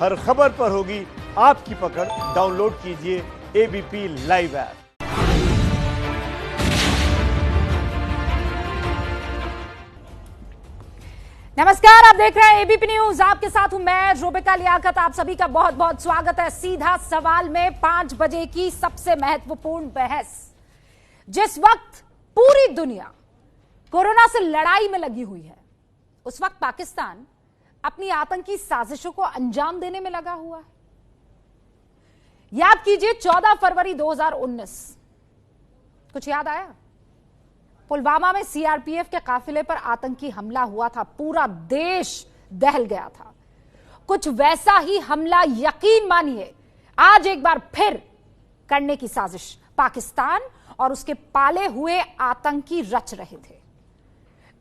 हर खबर पर होगी आपकी पकड़। डाउनलोड कीजिए एबीपी लाइव ऐप। नमस्कार, आप देख रहे हैं एबीपी न्यूज। आपके साथ हूं मैं रुबिका लियाकत। आप सभी का बहुत बहुत स्वागत है। सीधा सवाल में 5 बजे की सबसे महत्वपूर्ण बहस। जिस वक्त पूरी दुनिया कोरोना से लड़ाई में लगी हुई है, उस वक्त पाकिस्तान अपनी आतंकी साजिशों को अंजाम देने में लगा हुआ है। याद कीजिए 14 फरवरी 2019, कुछ याद आया? पुलवामा में सीआरपीएफ के काफिले पर आतंकी हमला हुआ था, पूरा देश दहल गया था। कुछ वैसा ही हमला यकीन मानिए आज एक बार फिर करने की साजिश पाकिस्तान और उसके पाले हुए आतंकी रच रहे थे।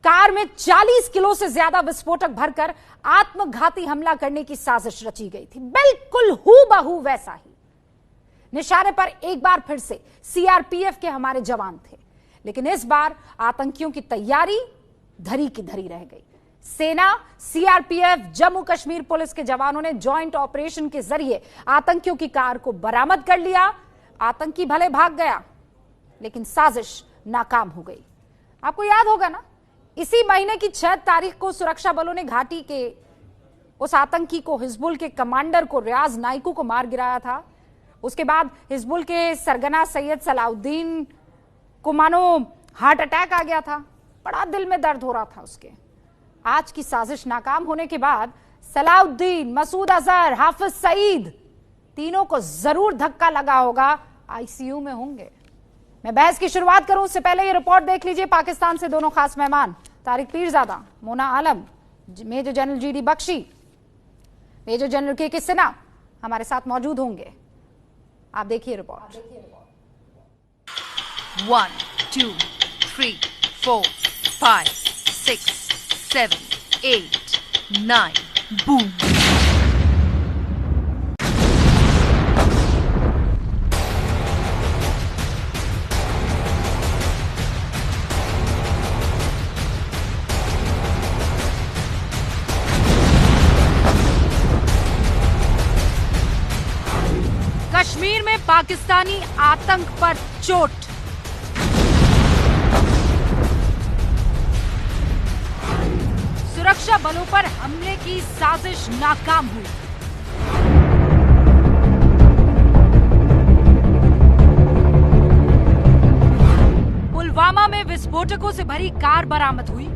कार में 40 किलो से ज्यादा विस्फोटक भरकर आत्मघाती हमला करने की साजिश रची गई थी। बिल्कुल हूबहू वैसा ही। निशाने पर एक बार फिर से सीआरपीएफ के हमारे जवान थे, लेकिन इस बार आतंकियों की तैयारी धरी की धरी रह गई। सेना, सीआरपीएफ, जम्मू कश्मीर पुलिस के जवानों ने जॉइंट ऑपरेशन के जरिए आतंकियों की कार को बरामद कर लिया। आतंकी भले भाग गया, लेकिन साजिश नाकाम हो गई। आपको याद होगा ना, इसी महीने की 6 तारीख को सुरक्षा बलों ने घाटी के उस आतंकी को, हिजबुल के कमांडर को, रियाज नाइकू को मार गिराया था। उसके बाद हिजबुल के सरगना सैयद सलाउद्दीन को मानो हार्ट अटैक आ गया था। बड़ा दिल में दर्द हो रहा था उसके। आज की साजिश नाकाम होने के बाद सलाउद्दीन, मसूद अजहर, हाफिज सईद, तीनों को जरूर धक्का लगा होगा, आईसीयू में होंगे। मैं बहस की शुरुआत करूं उससे पहले ये रिपोर्ट देख लीजिए। पाकिस्तान से दोनों खास मेहमान Tariq Peerzada, Mona Alam, major general GD Bakshi, major general K Sinha हमारे साथ मौजूद होंगे। आप देखिए रिपोर्ट। 1 2 3 4 5 6 7 8 9 बूम। कश्मीर में पाकिस्तानी आतंक पर चोट। सुरक्षा बलों पर हमले की साजिश नाकाम हुई। पुलवामा में विस्फोटकों से भरी कार बरामद हुई।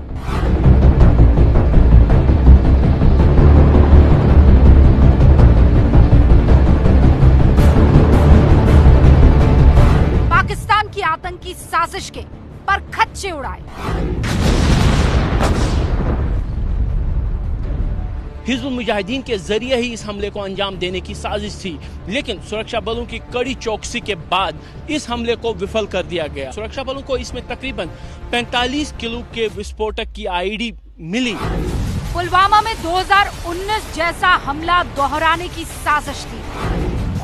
पाकिस्तान की आतंकी साजिश के परखच्चे उड़ाए। हिजबुल मुजाहिदीन के जरिए ही इस हमले को अंजाम देने की साजिश थी, लेकिन सुरक्षा बलों की कड़ी चौकसी के बाद इस हमले को विफल कर दिया गया। सुरक्षा बलों को इसमें तकरीबन 45 किलो के विस्फोटक की आईडी मिली। पुलवामा में 2019 जैसा हमला दोहराने की साजिश थी।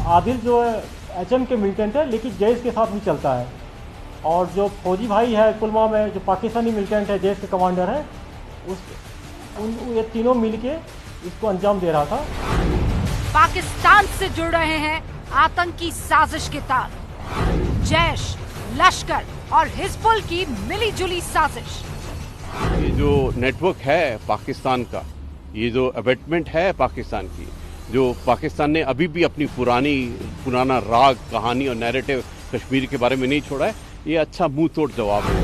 आदिल जो है एचएम के मिलिटेंट है, लेकिन जैश के साथ भी चलता है। और जो फौजी भाई है पुलवामा में, जो पाकिस्तानी मिलिटेंट है, जैश के कमांडर है, ये तीनों मिलके इसको अंजाम दे रहा था। पाकिस्तान से जुड़ रहे हैं आतंकी साजिश के तार। जैश, लश्कर और हिजबुल की मिलीजुली साजिश। ये जो नेटवर्क है पाकिस्तान का, ये जो अबेटमेंट है पाकिस्तान की, जो पाकिस्तान ने अभी भी अपनी पुराना राग, कहानी और नैरेटिव कश्मीर के बारे में नहीं छोड़ा है, ये अच्छा मुंह तोड़ जवाब है।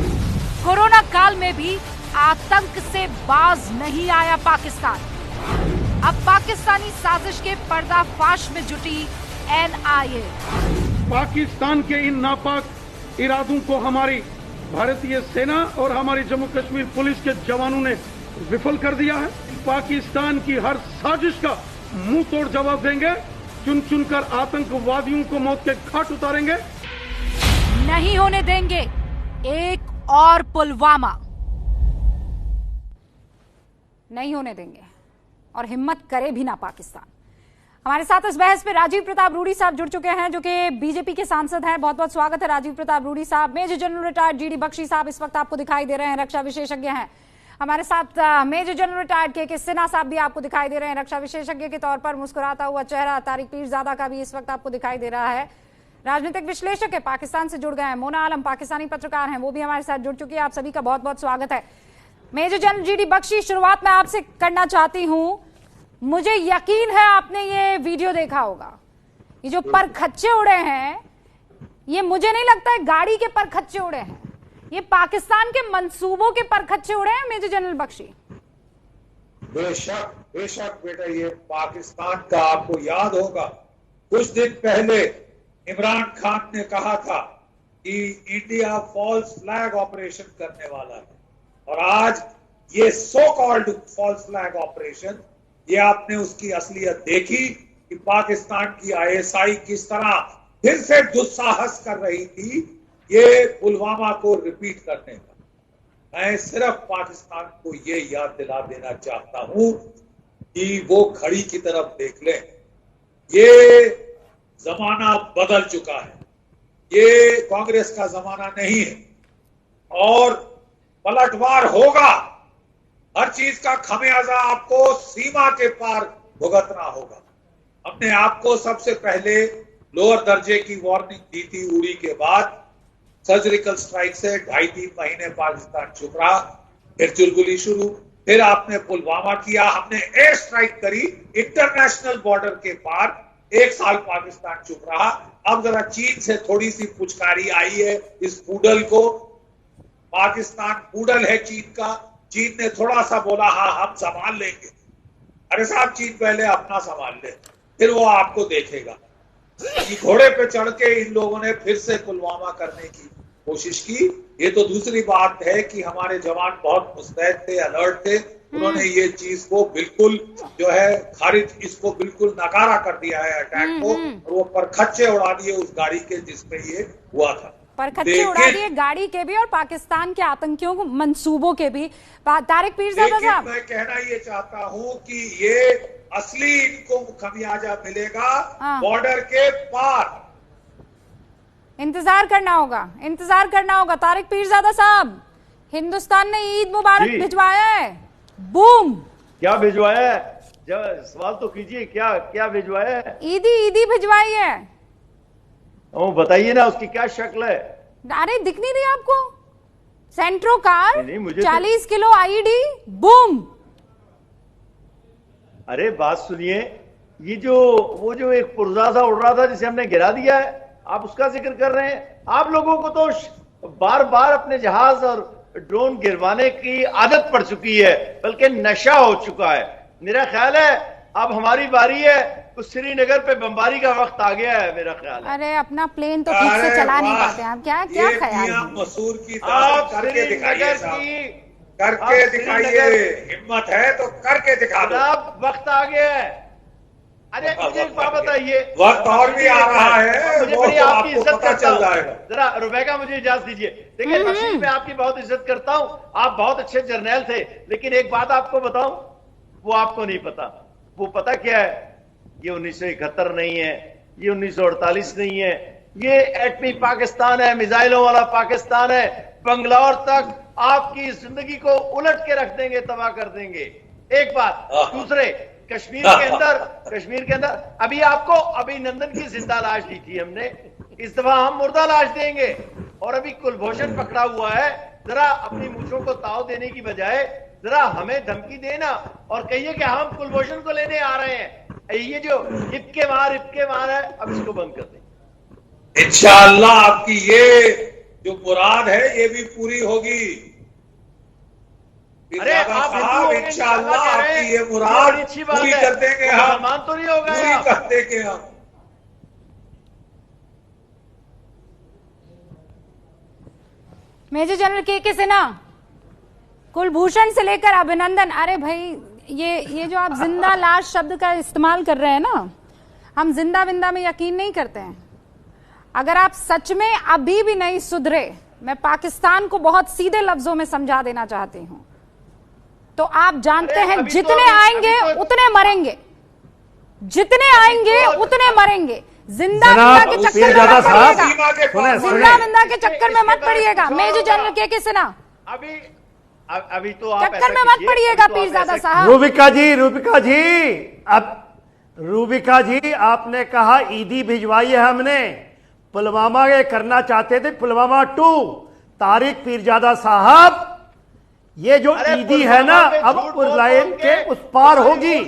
कोरोना काल में भी आतंक से बाज नहीं आया पाकिस्तान। अब पाकिस्तानी साजिश के पर्दाफाश में जुटी एनआईए। पाकिस्तान के इन नापाक इरादों को हमारी भारतीय सेना और हमारी जम्मू कश्मीर पुलिस के जवानों ने विफल कर दिया है। पाकिस्तान की हर साजिश का मुंह तोड़ जवाब देंगे। चुन चुनकर आतंकवादियों को मौत के घाट उतारेंगे। नहीं होने देंगे एक और पुलवामा। नहीं होने देंगे, और हिम्मत करे भी ना पाकिस्तान। हमारे साथ इस बहस में राजीव प्रताप रूडी साहब जुड़ चुके हैं, जो कि बीजेपी के सांसद हैं। बहुत बहुत स्वागत है राजीव प्रताप रूडी साहब। Major general retired GD Bakshi साहब इस वक्त आपको दिखाई दे रहे हैं, रक्षा विशेषज्ञ हैं। हमारे साथ मेजर जनरल रिटायर्ड के सिन्हा साहब भी आपको दिखाई दे रहे हैं, रक्षा विशेषज्ञ के तौर पर मुस्कुराता हुआ चेहरा तारिक पीरजादा का भी इस वक्त आपको दिखाई दे रहा है। राजनीतिक विश्लेषक है, पाकिस्तान से जुड़ गए हैं। मोना आलम पाकिस्तानी पत्रकार हैं, वो भी हमारे साथ जुड़ चुकी है। आप सभी का बहुत बहुत स्वागत है। मेजर जनरल जीडी बख्शी, शुरुआत में आपसे करना चाहती हूं, मुझे यकीन है आपने ये वीडियो देखा होगा। ये जो परखच्चे उड़े हैं, ये मुझे नहीं लगता है गाड़ी के परखच्चे उड़े हैं, ये पाकिस्तान के मंसूबों के परखच्चे उड़े हैं मेजर जनरल बख्शी। बेशक बेशक बेटा, ये पाकिस्तान का आपको याद होगा कुछ दिन पहले इमरान खान ने कहा था कि इंडिया फॉल्स फ्लैग ऑपरेशन करने वाला है, और आज ये so called false flag operation, ये आपने उसकी असलियत देखी कि पाकिस्तान की आईएसआई किस तरह फिर से दुस्साहस कर रही थी ये पुलवामा को रिपीट करने का। मैं सिर्फ पाकिस्तान को ये याद दिला देना चाहता हूं कि वो घड़ी की तरफ देख लें। ये जमाना बदल चुका है, ये कांग्रेस का जमाना नहीं है, और पलटवार होगा। हर चीज का खमियाजा आपको सीमा के पार भुगतना होगा। हमने आपको सबसे पहले लोअर दर्जे की वार्निंग दी थी उड़ी के बाद, सर्जिकल स्ट्राइक से 2.5-3 महीने पाकिस्तान चुप रहा, फिर चुलबुली शुरू, फिर आपने पुलवामा किया, हमने एयर स्ट्राइक करी इंटरनेशनल बॉर्डर के पार, 1 साल पाकिस्तान चुप रहा। अब जरा चीन से थोड़ी सी पुचकारी आई है इस पूडल को, पाकिस्तान पूडल है चीन का। चीन ने थोड़ा सा बोला हाँ हम संभाल लेंगे। अरे साहब, चीन पहले अपना संभाल ले, फिर वो आपको देखेगा। घोड़े पे चढ़ के इन लोगों ने फिर से पुलवामा करने की कोशिश की। ये तो दूसरी बात है कि हमारे जवान बहुत मुस्तैद थे, अलर्ट थे, उन्होंने ये चीज को बिल्कुल जो है खारिज, इसको बिल्कुल नकारा कर दिया है अटैक को, और वो परखच्चे उड़ा दिए उस गाड़ी के जिसमें ये हुआ था। परखच्चे उड़ा दिए गाड़ी के भी और पाकिस्तान के आतंकियों को मंसूबों के भी। तारिक पीरजादा साहब, मैं कहना ये चाहता हूँ कि ये असली इनको खमियाजा मिलेगा बॉर्डर के पार। इंतजार करना होगा, इंतजार करना होगा। तारिक पीरजादा साहब, हिंदुस्तान ने ईद मुबारक भिजवाया है, बूम। क्या भिजवाया है? जब सवाल तो कीजिए, क्या क्या भिजवाया है? ईदी भिजवाई है। ओ बताइए ना, उसकी क्या शक्ल है? अरे दिख नहीं रही आपको? सेंट्रो कार, नहीं, मुझे 40 किलो आईडी, बूम। अरे बात सुनिए, ये वो जो एक पुर्जा सा उड़ रहा था जिसे हमने गिरा दिया है, आप उसका जिक्र कर रहे हैं। आप लोगों को तो बार बार अपने जहाज और ड्रोन गिरवाने की आदत पड़ चुकी है, बल्कि नशा हो चुका है। मेरा ख्याल है अब हमारी बारी है, तो श्रीनगर पे बमबारी का वक्त आ गया है मेरा ख्याल है। अरे अपना प्लेन तो ठीक से चला नहीं पाते हैं, क्या क्या ख्याल है? मसूर की करके दिखाइए, करके दिखाइए, हिम्मत है तो करके दिखा दो। वक्त आ गया है। अरे मुझे एक बात बताइए, वक्त और भी आ रहा है, मुझे बड़ी आपकी इज्जत करता हूं। जरा रुबैका मुझे इजाजत दीजिए। देखिए बख्शी, मैं आपकी बहुत इज्जत करता हूं, आप बहुत अच्छे जर्नैल थे, लेकिन एक बात आपको बताऊं, वो आपको नहीं पता। वो पता क्या है? ये 1971 नहीं है, ये 1948 नहीं है, ये एटमी पाकिस्तान है, मिसाइलों वाला पाकिस्तान है। बंगलौर तक आपकी जिंदगी को उलट के रख देंगे, तबाह कर देंगे। एक बात। दूसरे, कश्मीर के अंदर अभी आपको अभिनंदन की जिंदा लाश दी थी हमने, इस दफा हम मुर्दा लाश देंगे। और अभी कुलभूषण पकड़ा हुआ है, जरा अपनी मूंछों को ताव देने की बजाय जरा हमें धमकी देना और कहिए कि हम कुलभूषण को लेने आ रहे हैं। ये जो इब्के मार है, अब इसको बंद कर दें। इंशाअल्लाह आपकी ये जो मुराद है ये भी पूरी होगी। अरे साहब, इंशाअल्लाह आपकी ये मुराद पूरी कर देंगे हम, मान तो नहीं होगा, पूरी कर देंगे हम। Major general K Sinha, Kulbhushan से लेकर अभिनंदन। अरे भाई, ये जो आप जिंदा लाश शब्द का इस्तेमाल कर रहे हैं ना, हम जिंदा विंदा में यकीन नहीं करते हैं। अगर आप सच में अभी भी नहीं सुधरे, मैं पाकिस्तान को बहुत सीधे लफ्जों में समझा देना चाहती हूं, तो आप जानते हैं जितने आएंगे उतने मरेंगे, जितने आएंगे उतने मरेंगे। जिंदा विंदा के चक्कर में मत पड़िएगा, जिंदा विंदा के चक्कर में मत पड़िएगा। मेजर जनरल के सिन्हा, अभी तो आप चक्कर में मत पड़िएगा पीरजादा साहब। रूबिका जी, अब रूबिका जी आपने कहा ईदी भिजवाई है हमने, पुलवामा ये करना चाहते थे, पुलवामा 2। तारिक पीरजादा साहब, ये जो ईदी है ना अब उस लाइन के उस पार होगी।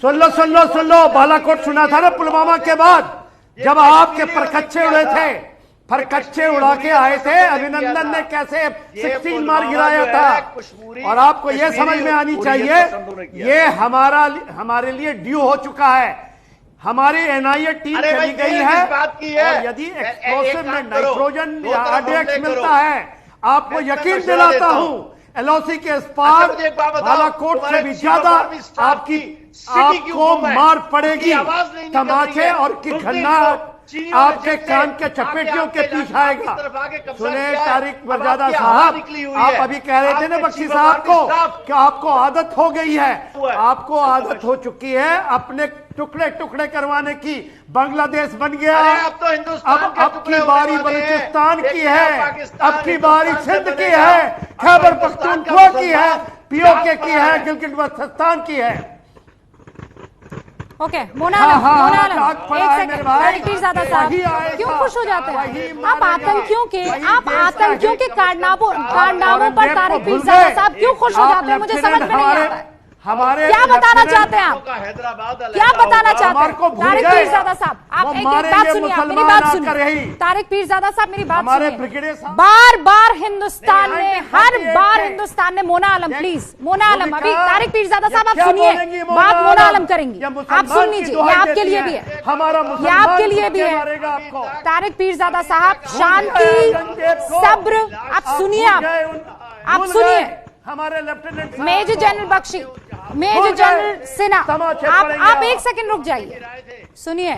सुन लो बालाकोट सुना था ना पुलवामा के बाद, जब आपके परकच्चे उड़े थे, परकच्चे उड़ा के आए थे, अभिनंदन ने कैसे 16 मार गिराया था। और आपको ये समझ में आनी चाहिए, ये हमारे लिए ड्यू हो चुका है। हमारी एनआईए टीम चली गई है, और यदि एक्सप्लोसिव में नाइट्रोजन या आरडीएक्स मिलता है, आपको यकीन दिलाता हूं एलओसी के पार बालाकोट से भी ज्यादा आपको मार पड़ेगी। तमाचे और की घन्ना आपके कान के चपेटियों के पीछे आएगा। सुने तारिक पीरजादा साहब, आप अभी कह रहे थे ना बख्शी साहब को कि आपको आदत हो गई है, आपको आदत हो चुकी है अपने टुकड़े टुकड़े करवाने की। बांग्लादेश बन गया, अब की बारी बलूचिस्तान की है, अब की बारी सिंध की है, खैबर पख्तूनख्वा की है, पीओके की है, गिलगित बल्तिस्तान की है। ओके, मोना आलम, एक सेकंड। तारिक पीरजादा साहब क्यों खुश हो जाते हैं? आप आतंकियों के कारनामों पर तारिक पीरजादा साहब क्यों खुश हो जाते हैं? मुझे समझ में नहीं आता है। क्या बताना चाहते हैं आप? क्या बताना चाहते हैं तारिक पीरजादा साहब? आप एक बात सुनिए, आप मेरी बात सुनिए। तारिक पीरजादा साहब मेरी बात सुनिए। बार बार हिंदुस्तान ने, हर बार हिंदुस्तान ने, मोना आलम प्लीज, मोना आलम, अभी तारिक पीरजादा साहब आप सुनिए, बात मोना आलम करेंगी, आप सुन लीजिए, ये आपके लिए भी है, ये आपके लिए भी है। तारिक पीरजादा साहब, शांति, सब्र, आप सुनिए, आप सुनिए। हमारे lieutenant major general Bakshi, major general Sinha, आप एक सेकंड रुक जाइए, सुनिए।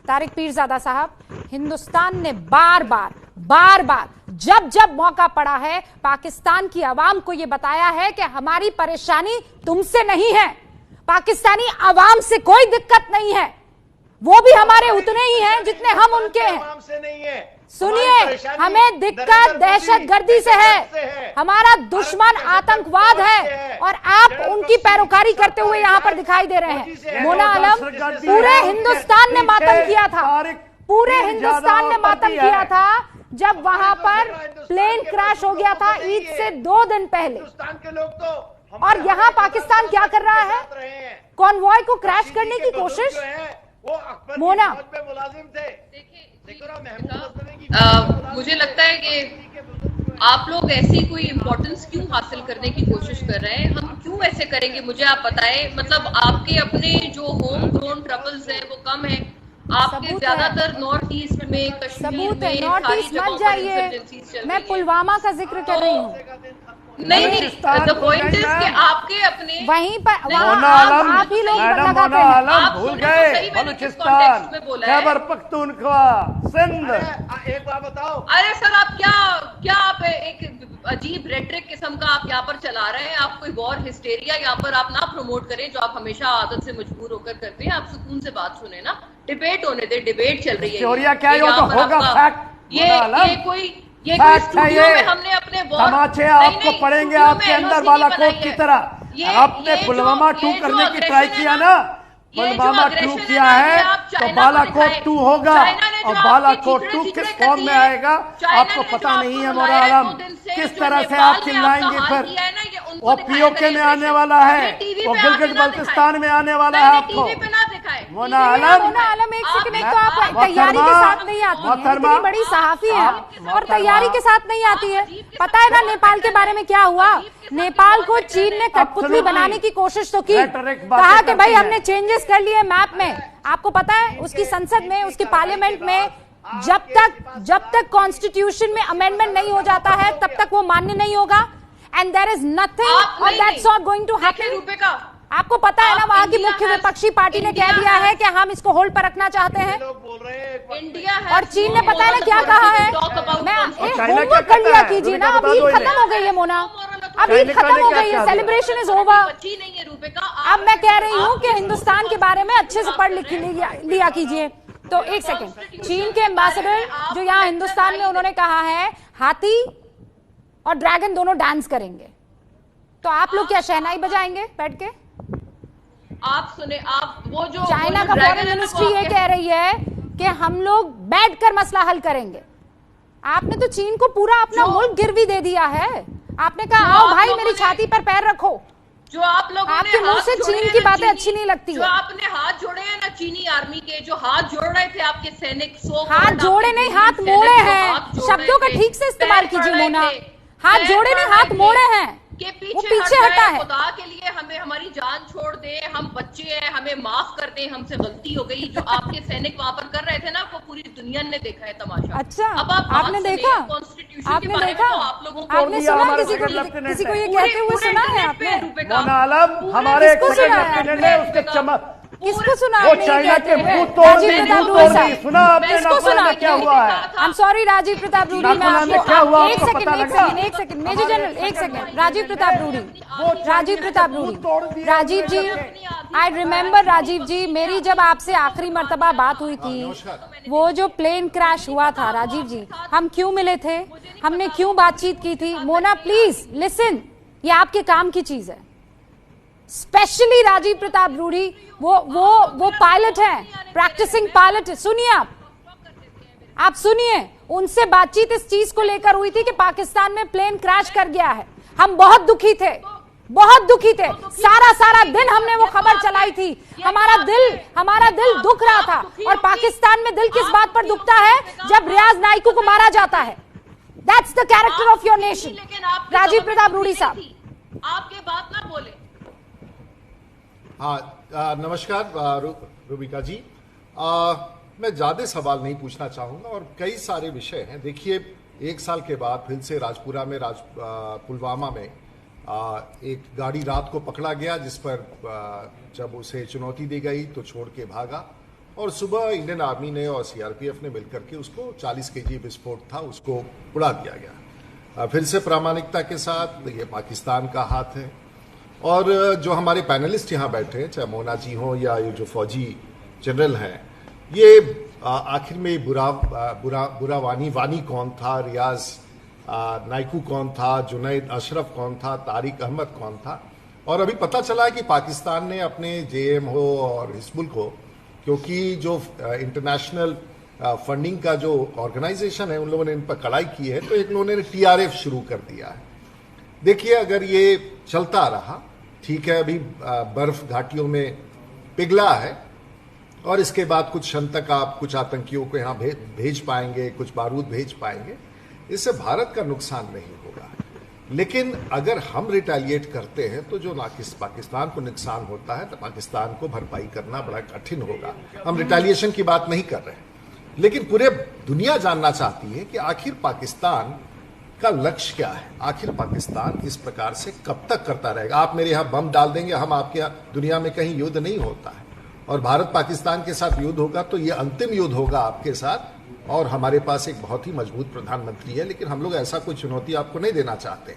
तारिक पीरजादा साहब, हिंदुस्तान ने बार बार जब मौका पड़ा है पाकिस्तान की आवाम को यह बताया है कि हमारी परेशानी तुमसे नहीं है, पाकिस्तानी आवाम से कोई दिक्कत नहीं है, वो भी हमारे उतने ही हैं जितने हम उनके हैं। सुनिए, हमें दिक्कत दहशतगर्दी से है, हमारा दुश्मन आतंकवाद है, और आप उनकी पैरोकारी करते हुए यहां पर दिखाई दे रहे हैं। मोना आलम, पूरे हिंदुस्तान ने मातम किया था, पूरे हिंदुस्तान ने मातम किया था जब वहां पर प्लेन क्रैश हो गया था ईद से 2 दिन पहले। और यहां पाकिस्तान क्या कर रहा है? कॉन्वॉय को क्रैश करने की कोशिश। मोना, मुझे लगता है कि आप लोग ऐसी कोई इम्पोर्टेंस क्यों हासिल करने की कोशिश कर रहे हैं? हम क्यों ऐसे करेंगे, मुझे आप बताएं। मतलब आपके अपने जो होम ग्रोन ट्रबल्स हैं वो कम है, आपके ज्यादातर नॉर्थ ईस्ट में, कश्मीर में, नॉर्थ ईस्ट मत जाइए, मैं पुलवामा का जिक्र कर रही हूँ। नहीं, द पॉइंट इज कि आपके अपने वहीं पर आप ही लोग लगाते हैं। भूल गए बलूचिस्तान, खैबर पख्तूनख्वा, सिंध। एक बात बताओ। अरे सर, आप क्या आप एक अजीब रेटरिक किस्म का आप यहाँ पर चला रहे हैं। आप कोई वॉर हिस्टेरिया यहाँ पर आप ना प्रमोट करें, जो आप हमेशा आदत से मजबूर होकर करते हैं। आप सुकून से बात सुने ना, डिबेट होने दे, डिबेट चल रही है। ये कोई स्टूडियो में हमने अपने तमाचे आपको पड़ेंगे आपके अंदर बालाकोट की तरह। आपने पुलवामा 2 करने की ट्राई किया ना, पुलवामा 2 किया है तो बालाकोट 2 होगा, और बालाकोट 2 किस फॉर्म में आएगा आपको पता नहीं है। मोना आलम, किस तरह से आप चिल्लाएंगे फिर? वो पीओके में आने वाला है, वो गिलगित बल्तिस्तान में आने वाला है आपको। मोना आलम, एक सेकंड, एक तो आप तैयारी के साथ नहीं आती है, इतनी बड़ी सहाफी है और तैयारी के साथ नहीं आती है। पता है ना नेपाल के बारे में क्या हुआ? नेपाल को चीन ने कठपुतली बनाने की कोशिश तो की, कहा कि भाई हमने चेंजेस कर लिए मैप में। आपको पता है उसकी संसद में, उसकी पार्लियामेंट में जब तक कॉन्स्टिट्यूशन में अमेंडमेंट नहीं हो जाता है तब तक वो मान्य नहीं होगा। एंड देयर इज नथिंग और that's not going to happen. आपको पता है ना, वहां की मुख्य विपक्षी पार्टी ने कह दिया है कि हम इसको होल्ड पर रखना चाहते हैं। और चीन ने पता है ना क्या कहा है? मैं होमवर्क कर लिया कीजिए ना, अब ईद खत्म हो गई है मोना, अब ईद खत्म हो गई है, सेलिब्रेशन इज ओवर। अब मैं कह रही हूँ कि हिंदुस्तान के बारे में अच्छे से पढ़ लिख लिया कीजिए। तो एक सेकेंड, चीन के एम्बेसडर जो यहाँ हिंदुस्तान में, उन्होंने कहा है हाथी और ड्रैगन दोनों डांस करेंगे, तो आप लोग क्या शहनाई बजाएंगे बैठ के? आप सुने, आप वो जो चाइना का फॉरेन मिनिस्ट्री ये कह रही है कि हम लोग बैठकर मसला हल करेंगे। आपने तो चीन को पूरा अपना मुल्क गिरवी दे दिया है। आपने कहा आओ भाई मेरी छाती पर पैर रखो। जो आप लोगों ने आपके मुंह से चीन की बातें अच्छी नहीं लगती जो आपने हाथ जोड़े हैं ना चीनी आर्मी के, जो हाथ जोड़ रहे थे आपके सैनिक, हाथ जोड़े नहीं हाथ मोड़े हैं। शब्दों का ठीक से इस्तेमाल कीजिए मोना। हाथ जोड़े नहीं हाथ मोड़े हैं, के वो पीछे हटा है। खुदा के लिए हमें हमारी जान छोड़ दे, हम बच्चे हैं, हमें माफ कर दे, हमसे गलती हो गई। जो आपके सैनिक वहां पर कर रहे थे ना, वो पूरी दुनिया ने देखा है तमाशा। अच्छा, अब आपने देखा? आपने देखा? आपने सुना किसी को ये कहते हुए सुना है आपने? मोना आलम हमारे एक लेफ्टिनेंट है, उसके चमक किसको सुना? वो चाइना के मुंह तोड़ दी। सुना आपने? किसको सुना? क्या हुआ है? I am sorry Rajiv Pratap Rudy, मैं आपको क्या हुआ? एक सेकंड मेजर जनरल एक second. Rajiv Pratap Rudy, Rajiv ji, I remember Rajiv ji, मेरी जब आपसे आखिरी मर्तबा बात हुई थी, वो जो प्लेन क्रैश हुआ था राजीव जी, हम क्यों मिले थे, हमने क्यों बातचीत की थी? मोना प्लीज लिसन, ये आपके काम की चीज है। स्पेशली राजीव प्रताप रूडी, वो पायलट हैं, प्रैक्टिसिंग पायलट है। सुनिए, आप सुनिए, उनसे बातचीत इस चीज को लेकर हुई थी कि पाकिस्तान में प्लेन क्रैश कर गया है। हम बहुत दुखी थे, बहुत दुखी थे। सारा दिन हमने वो खबर चलाई थी। हमारा दिल दुख रहा था। और पाकिस्तान में दिल किस बात पर दुखता है? जब रियाज नाइकू को मारा जाता है। That's the character of your nation. Rajiv Pratap Rudy साहब, आपके बात ना बोले। हाँ, नमस्कार रूबिका जी। मैं ज्यादा सवाल नहीं पूछना चाहूंगा और कई सारे विषय हैं। देखिए, एक साल के बाद फिर से राजपुरा में पुलवामा में एक गाड़ी रात को पकड़ा गया, जिस पर जब उसे चुनौती दी गई तो छोड़ के भागा, और सुबह इंडियन आर्मी ने और सीआरपीएफ ने मिलकर के उसको 40 केजी विस्फोट था, उसको उड़ा दिया गया। फिर से प्रामाणिकता के साथ ये पाकिस्तान का हाथ है। और जो हमारे पैनलिस्ट यहाँ बैठे हैं, चाहे मोना जी हो या ये जो फौजी जनरल हैं, ये आखिर में बुरा वानी कौन था, रियाज नाइकू कौन था, जुनैद अशरफ कौन था, तारिक अहमद कौन था। और अभी पता चला है कि पाकिस्तान ने अपने जेएम हो और हिजबुल को, क्योंकि जो इंटरनेशनल फंडिंग का जो ऑर्गेनाइजेशन है, उन लोगों ने इन पर कड़ाई की है, तो एक लोगों ने टीआरएफ शुरू कर दिया है। देखिए, अगर ये चलता रहा, ठीक है, अभी बर्फ घाटियों में पिघला है और इसके बाद कुछ क्षण तक आप कुछ आतंकियों को यहां भेज पाएंगे, कुछ बारूद भेज पाएंगे, इससे भारत का नुकसान नहीं होगा। लेकिन अगर हम रिटेलिएट करते हैं तो जो पाकिस्तान को नुकसान होता है, तो पाकिस्तान को भरपाई करना बड़ा कठिन होगा। हम रिटेलिएशन की बात नहीं कर रहे, लेकिन पूरे दुनिया जानना चाहती है कि आखिर पाकिस्तान का लक्ष्य क्या है। आखिर पाकिस्तान इस प्रकार से कब तक करता रहेगा? आप मेरे यहां बम डाल देंगे, हम आपके यहां, दुनिया में कहीं युद्ध नहीं होता है। और भारत पाकिस्तान के साथ युद्ध होगा तो ये अंतिम युद्ध होगा आपके साथ। और हमारे पास एक बहुत ही मजबूत प्रधानमंत्री है, लेकिन हम लोग ऐसा कोई चुनौती आपको नहीं देना चाहते।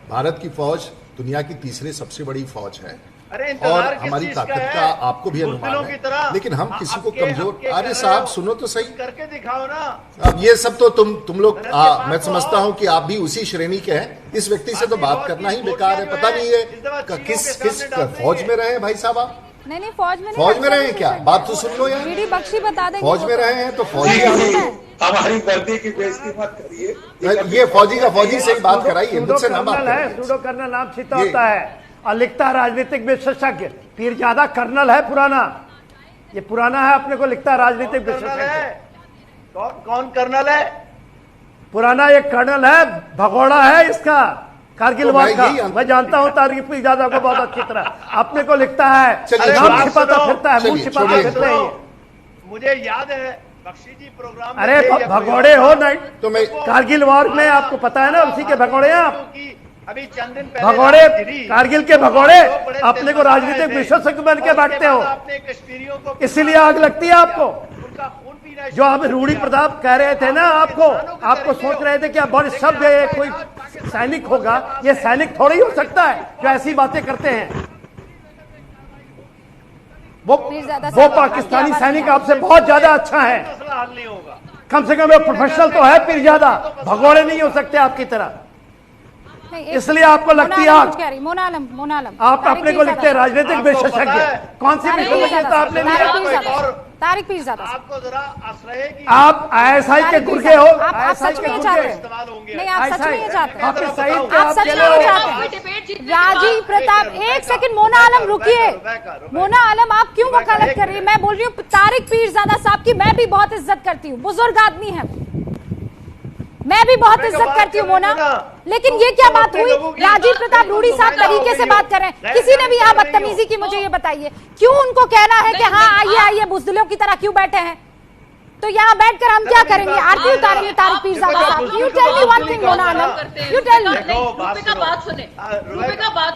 भारत की फौज दुनिया की तीसरी सबसे बड़ी फौज है और हमारी ताकत का आपको भी अनुमान है, लेकिन हम किसी को कमजोर। अरे साहब सुनो तो सही, करके दिखाओ ना। अब ये सब तो तुम लोग मैं समझता हूं कि आप भी उसी श्रेणी के हैं। इस व्यक्ति से तो बात करना ही बेकार है। पता नहीं है किस फौज में रहे हैं भाई साहब आप? नहीं, फौज में रहे हैं क्या? बात तो सुन लो यार। बीडी बख्शी बता देंगे। फौज में रहे हैं तो फौजी हमारी वर्दी की बेइज्जती मत करिए। ये फौजी का फौजी से ही बात कराइए, मुझसे ना बात है। सूडो कर्नल नाम सीता होता है और लिखता है राजनीतिक विशेषज्ञ। पीरजादा कर्नल है पुराना, ये पुराना है, अपने को लिखता है राजनीतिक विशेषज्ञ। कौन कर्नल है? पुराना एक कर्नल है, भगोड़ा है इसका, कारगिल वार का। मैं जानता हूँ तारीख पीरजादा को बहुत अच्छी तरह। अपने को लिखता है, नाम छिपाता फिरता है, मुंह छिपाता फिरता है। मुझे याद है बख्शी जी प्रोग्राम। अरे भगोड़े हो नहीं तो मैं कारगिल वार में, आपको पता है ना, उसी के भगोड़े हैं आप। अभी चंद दिन पहले भगोड़े, कारगिल के भगोड़े। अपने को राजनीतिक विशेषज्ञ बन के बैठते हो, इसीलिए आग लगती है आपको। जो आप रूडी प्रताप कह रहे थे ना, आपको सोच रहे थे कि आप बड़े शब्द है, कोई सैनिक होगा। ये सैनिक थोड़ी हो सकता है जो ऐसी बातें करते हैं। वो पाकिस्तानी सैनिक आपसे बहुत ज्यादा अच्छा है। कम से कम वो प्रोफेशनल तो है पीरजादा, भगोड़े नहीं हो सकते आपकी तरह। इसलिए आपको लगती है आग। मोना आलम आप अपने को लिखते हैं राजनीतिक विशेषज्ञ, कौन सी विशेषज्ञता आपने लिया? तारिक पीरज़ादा, आपको जरा आश्रय की आप ISI के गुर्गे हो। आप सच में ये चाहते हैं? नहीं, आप सच में ये चाहते हैं? आप सच में ये चाहते हैं? राजीव प्रताप, एक सेकंड मोना आलम रुकिए। मोना आलम, आप क्यों वकालत कर रही है? मैं बोल रही हूँ तारिक पीरज़ादा साहब की मैं भी बहुत इज्जत करती हूँ, बुजुर्ग आदमी है, मैं भी बहुत इज्जत करती हूँ मोना, लेकिन ये क्या बात हुई? राजीव प्रताप रूडी साहब तरीके से बात कर रहे हैं, किसी ने भी यहाँ बदतमीजी की? मुझे ये बताइए, क्यों उनको कहना है कि हाँ आइए आइए, बुज़दिलों की तरह क्यों बैठे हैं? तो यहाँ बैठकर हम क्या करेंगे? आरती उतारेंगे तारिक पीरज़ादा साहब? You tell me one thing Mona Alam, you tell me. रूपे का बात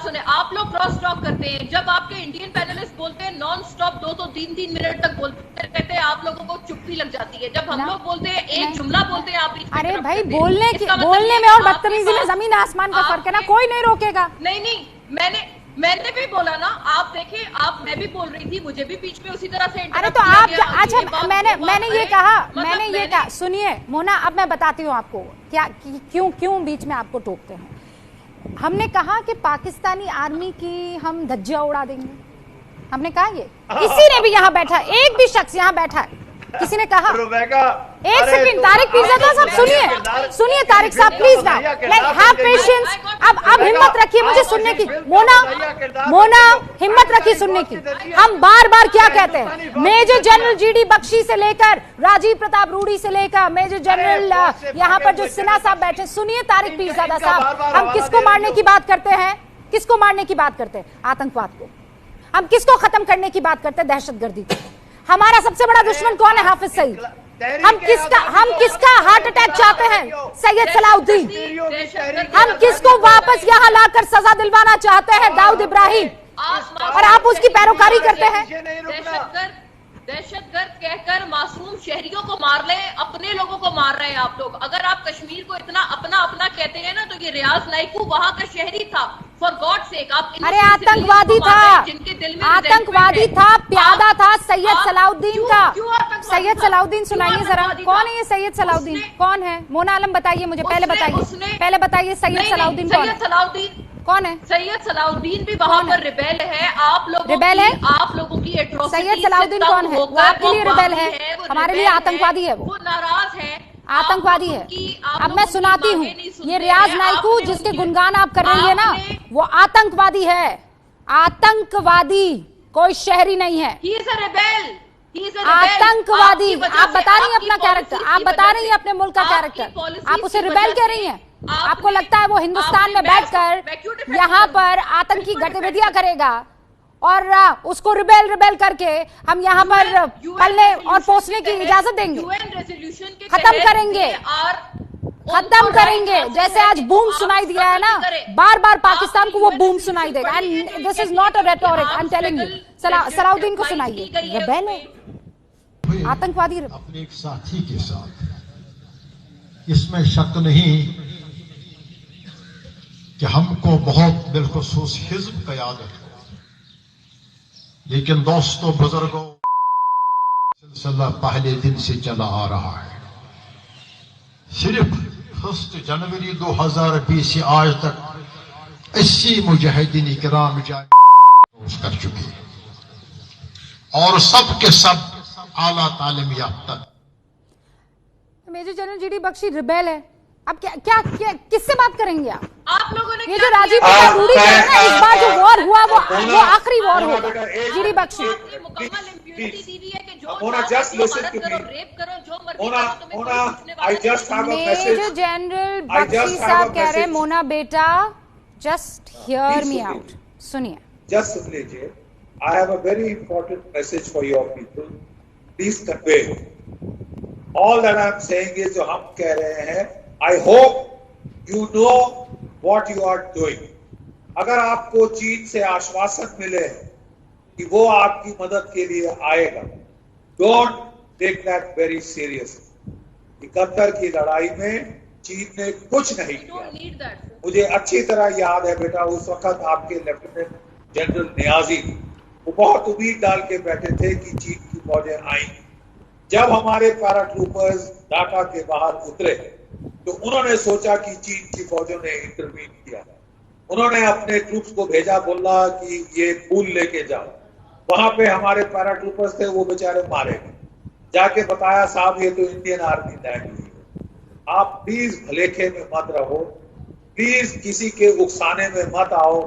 सुने, आप लोग क्रॉस टॉक करते हैं, जब आपके इंडियन पैनलिस्ट बोलते हैं नॉन स्टॉप 2-3 मिनट तक बोलते रहते हैं, आप लोगों को चुप्पी लग जाती है। जब हम लोग बोलते हैं एक जुमला बोलते हैं, आप अरे भाई बोलने में और बदतमीजी में जमीन आसमान का फर्क है ना, कोई नहीं रोकेगा। नहीं, मैंने भी बोला ना, आप देखें, मैं भी बोल रही थी, मुझे भी बीच में उसी तरह से। अरे तो आप अच्छा, मैंने ये कहा, सुनिए मोना, अब मैं बताती हूँ आपको क्या क्यों बीच में आपको टोकते हैं। हमने कहा कि पाकिस्तानी आर्मी की हम धज्जियां उड़ा देंगे, हमने कहा ये, किसी ने भी यहाँ बैठा, एक भी शख्स यहाँ बैठा है, किसी ने कहा? एक सेकंड तारिक पीरज़ादा साहब, सुनिए तारिक साहब प्लीज ना, हैव पेशेंस। अब हिम्मत रखिए मुझे सुनने की। मोना हिम्मत रखिए सुनने की। हम बार बार क्या कहते हैं, मेजर जनरल GD बख्शी से लेकर राजीव प्रताप रूडी से लेकर मेजर जनरल यहाँ पर जो सिन्हा साहब बैठे, सुनिए तारिक पीरज़ादा साहब, हम किसको मारने की बात करते हैं? किसको मारने की बात करते हैं? आतंकवाद को। हम किसको खत्म करने की बात करते हैं? दहशतगर्दी को। हमारा सबसे बड़ा दुश्मन कौन है? हाफिज सईद। हम किसका हार्ट अटैक चाहते हैं? सैयद सलाउद्दीन। हम किसको वापस यहाँ लाकर सजा दिलवाना चाहते हैं? दाऊद इब्राहिम। और आप उसकी पैरोकारी करते हैं। दहशतगर्द कहकर मासूम शहरियों को मार ले, अपने लोगों को मार रहे हैं आप लोग। अगर आप कश्मीर को इतना अपना कहते हैं ना, तो ये रियाज नाइकू वहां का शहरी था, फॉर गॉड सेक। आप अरे आतंकवादी था, प्यादा था सैयद सलाउद्दीन का। सैयद सलाउद्दीन सुनाइए जरा, कौन है ये सैयद सलाउद्दीन? कौन है? मोना आलम बताइए मुझे, पहले बताइए सैयद सलाउद्दीन कौन है? सैयद सलाउद्दीन भी वहाँ पर रिबेल है। आप लोग रिबेल है? आप लोगों की सैयद सलाउद्दीन कौन है? वो आपके लिए रिबेल है, हमारे लिए आतंकवादी है। वो नाराज है, आतंकवादी है। अब मैं सुनाती हूँ, ये रियाज नाइकू जिसके गुणगान आप कर रही है ना, वो आतंकवादी है। आतंकवादी कोई शहरी नहीं है, आतंकवादी। आप बता रही हैं अपना कैरेक्टर, आप बता रही हैं अपने मुल्क का कैरेक्टर, आप उसे रिबेल कह रही हैं। आपको लगता है वो हिंदुस्तान में बैठकर यहाँ पर आतंकी गतिविधियां करेगा और उसको रिबेल करके हम यहाँ पर पलने और पोसने की इजाजत देंगे? खत्म करेंगे। जैसे आज बूम सुनाई दिया है ना, बार बार पाकिस्तान को वो बूम सुनाई देगा। And this is not a rhetoric, I am telling you. Salahuddin को सुनाइए, रिबेल है, आतंकवादी। अपने एक साथी के साथ इसमें शक नहीं कि हमको बहुत बिलखुसूस हिज़्ब क़यादत है, लेकिन दोस्तों बुजुर्गों, सिलसिला पहले दिन से चला आ रहा है। सिर्फ 1 जनवरी 2020 से आज तक 80 मुजाहिदीन किराम कर चुके और सब के सब आला तालीम याफ्ता। Major general GD Bakshi rebel है। अब क्या किससे बात करेंगे आप लोगों ने? ये जो राजीव प्रताप रूडी है ना, इस बार जो वॉर हुआ वो आखिरी वॉर होगा। GD Bakshi major general Bakshi साहब कह रहे हैं, मोना बेटा जस्ट हियर मी आउट, सुनिए। जस्ट सुन लीजिए। I have a very important message for your people, please convey all that I am saying is, जो हम कह रहे हैं, I hope you know what you are doing. अगर आपको चीन से आश्वासन मिले कि वो आपकी मदद के लिए आएगा, don't take that very seriously. 71 की लड़ाई में चीन ने कुछ नहीं किया। मुझे अच्छी तरह याद है बेटा, उस वक्त आपके लेफ्टिनेंट जनरल नियाजी वो बहुत उम्मीद डाल के बैठे थे कि चीन की फौजें आएंगी। जब हमारे पैराट्रूपर्स ढाका के बाहर उतरे तो उन्होंने सोचा कि चीन की फौजों ने इंटरवीन किया, उन्होंने अपने ट्रूप्स को भेजा, बोला कि ये फूल लेके जाओ। वहां पे हमारे पैराट्रूपर्स थे, वो बेचारे मारे गए। जाके बताया साहब ये तो इंडियन आर्मी लैंड हुई है। आप प्लीज भलेखे में मत रहो, प्लीज किसी के उकसाने में मत आओ